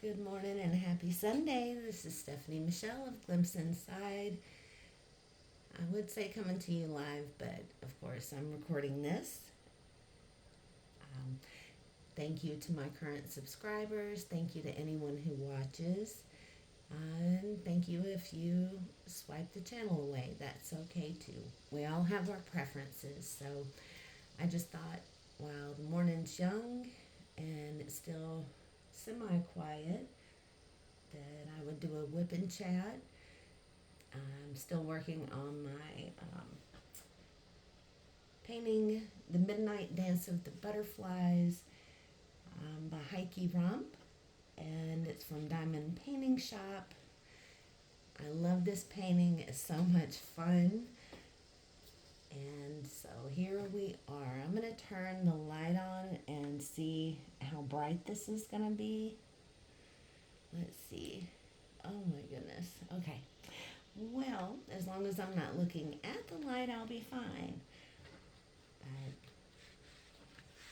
Good morning and happy Sunday. This is Stephanie Michelle of Glimpse Inside. I would say coming to you live, but of course I'm recording this. Um, Thank you to my current subscribers. Thank you to anyone who watches. And thank you if you swipe the channel away. That's okay too. We all have our preferences. So I just thought, while the morning's young and it's still semi-quiet, that I would do a whip and chat. I'm still working on my painting The Midnight Dance of the Butterflies by Heike Rump, and it's from Diamond Painting Shop. I love this painting. It's so much fun. And so here we are. I'm going to turn the light on and see how bright this is going to be. Let's see. Oh my goodness. Okay. Well, as long as I'm not looking at the light, I'll be fine. But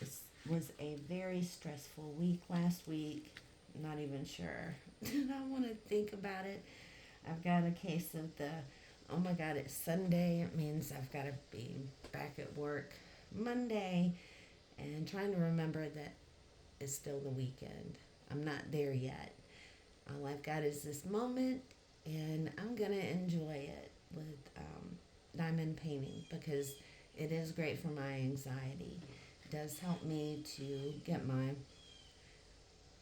this was a very stressful week last week. Not even sure. I want to think about it. I've got a case of oh my God, it's Sunday. It means I've got to be back at work Monday, and trying to remember that it's still the weekend. I'm not there yet. All I've got is this moment, and I'm going to enjoy it with diamond painting because it is great for my anxiety. It does help me to get my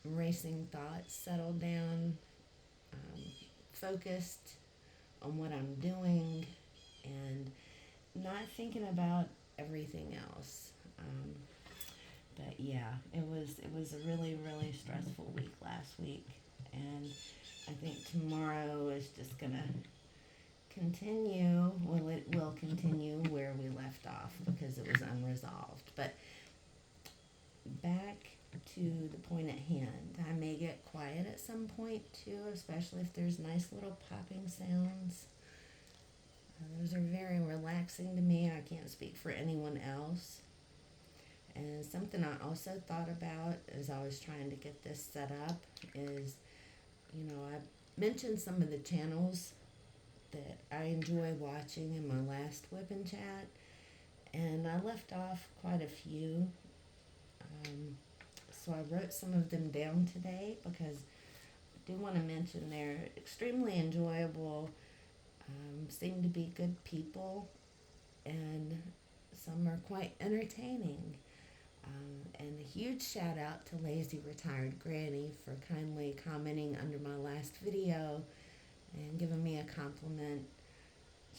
racing thoughts settled down, focused on what I'm doing, and not thinking about everything else. But yeah, it was a really stressful week last week, and I think tomorrow is just gonna continue. Well, it will continue where we left off because it was unresolved. But back to the point at hand. I may get quiet at some point too, especially if there's nice little popping sounds. Those are very relaxing to me. I can't speak for anyone else. And something I also thought about as I was trying to get this set up is, I mentioned some of the channels that I enjoy watching in my last whip and chat, and I left off quite a few. So I wrote some of them down today because I do want to mention they're extremely enjoyable, seem to be good people, and some are quite entertaining. And a huge shout out to Lazy Retired Granny for kindly commenting under my last video and giving me a compliment.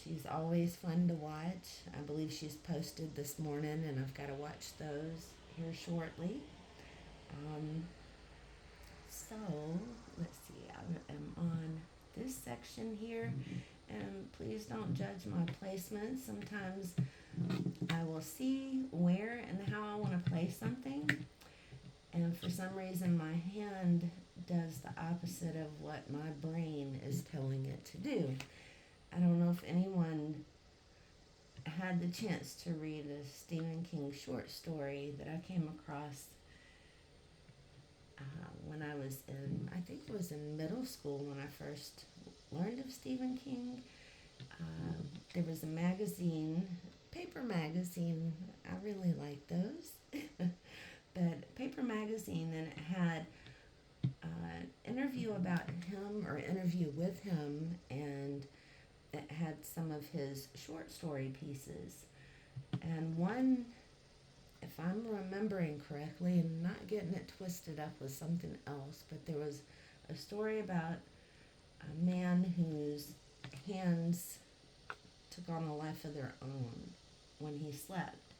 She's always fun to watch. I believe she's posted this morning, and I've got to watch those here shortly. So, let's see, I am on this section here, and please don't judge my placement. Sometimes I will see where and how I want to place something, and for some reason my hand does the opposite of what my brain is telling it to do. I don't know if anyone had the chance to read a Stephen King short story that I came across when I was I think it was in middle school when I first learned of Stephen King. There was a magazine, paper magazine. I really like those. But paper magazine, and it had an interview about him or interview with him, and it had some of his short story pieces. And one, if I'm remembering correctly and not getting it twisted up with something else, but there was a story about a man whose hands took on a life of their own when he slept.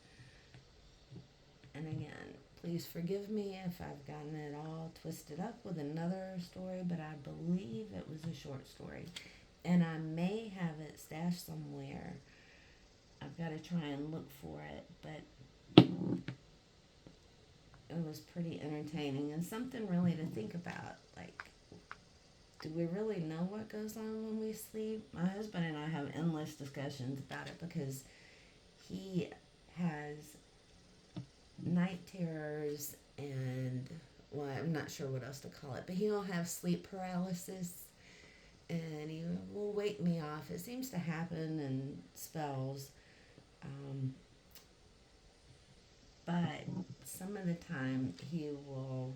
And again, please forgive me if I've gotten it all twisted up with another story, but I believe it was a short story. And I may have it stashed somewhere. I've got to try and look for it, but it was pretty entertaining and something really to think about. Like, do we really know what goes on when we sleep? My husband and I have endless discussions about it because he has night terrors and well, I'm not sure what else to call it, but he'll have sleep paralysis and he will wake me off. It seems to happen in spells, um, but some of the time he will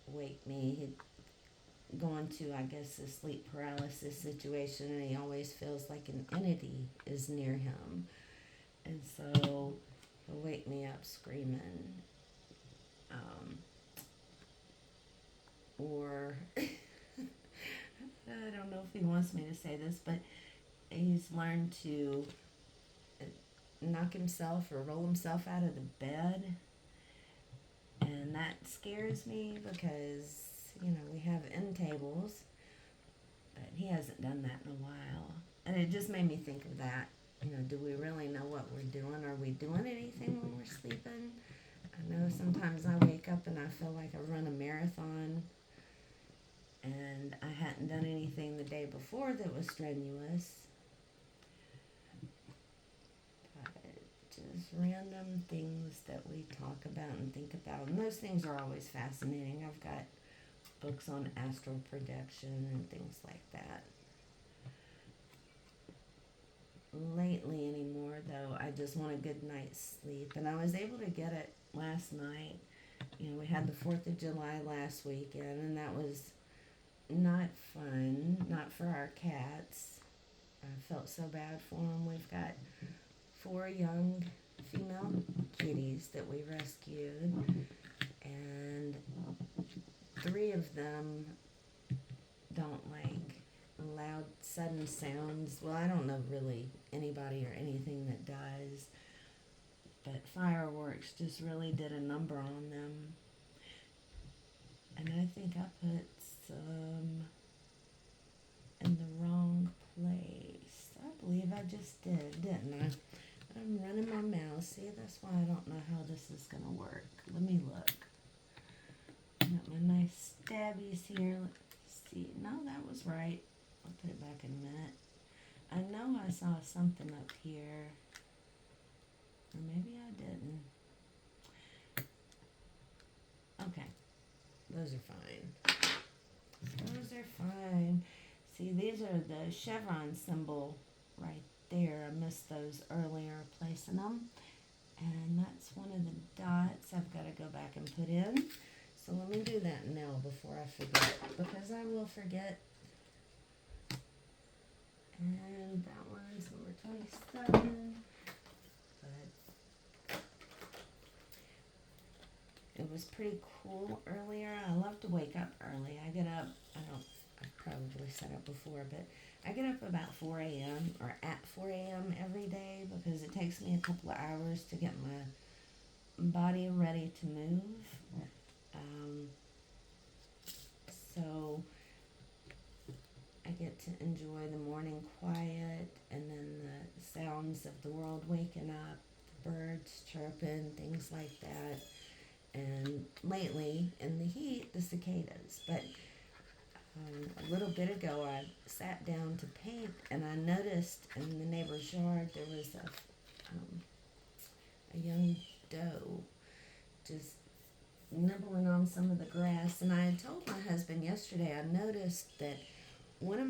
wake me. He'd go into, I guess, a sleep paralysis situation, and he always feels like an entity is near him. And so he'll wake me up screaming. Um, or I don't know if he wants me to say this, but he's learned to knock himself or roll himself out of the bed. And that scares me because, we have end tables, but he hasn't done that in a while. And it just made me think of that. Do we really know what we're doing? Are we doing anything when we're sleeping? I know sometimes I wake up and I feel like I run a marathon and I hadn't done anything the day before that was strenuous. But just random things that we talk about and think about. And those things are always fascinating. I've got books on astral projection and things like that. Lately anymore, though, I just want a good night's sleep. And I was able to get it last night. We had the 4th of July last weekend, and that was not fun, not for our cats. I felt so bad for them. We've got 4 young female kitties that we rescued, and 3 of them don't like loud, sudden sounds. Well, I don't know really anybody or anything that does, but fireworks just really did a number on them. And I think I put some in the wrong place. I believe I just did, didn't I? I'm running my mouse. See, that's why I don't know how this is going to work. Let me look. Got my nice stabbies here. Let's see. No, that was right. I'll put it back in a minute. I know I saw something up here. Or maybe I didn't. Okay. Those are fine. Those are fine. See, these are the chevron symbol right there. I missed those earlier, placing them. And that's one of the dots I've got to go back and put in. So let me do that now before I forget, because I will forget. And that one's number 27. But it was pretty cool earlier. I love to wake up early. I get up, I've probably said it before, but I get up about 4 a.m. or at 4 a.m. every day because it takes me a couple of hours to get my body ready to move. So I get to enjoy the morning quiet and then the sounds of the world waking up, the birds chirping, things like that. And lately, in the heat, the cicadas. But a little bit ago, I sat down to paint, and I noticed in the neighbor's yard there was a young doe just nibbling on some of the grass. And I had told my husband yesterday I noticed that one of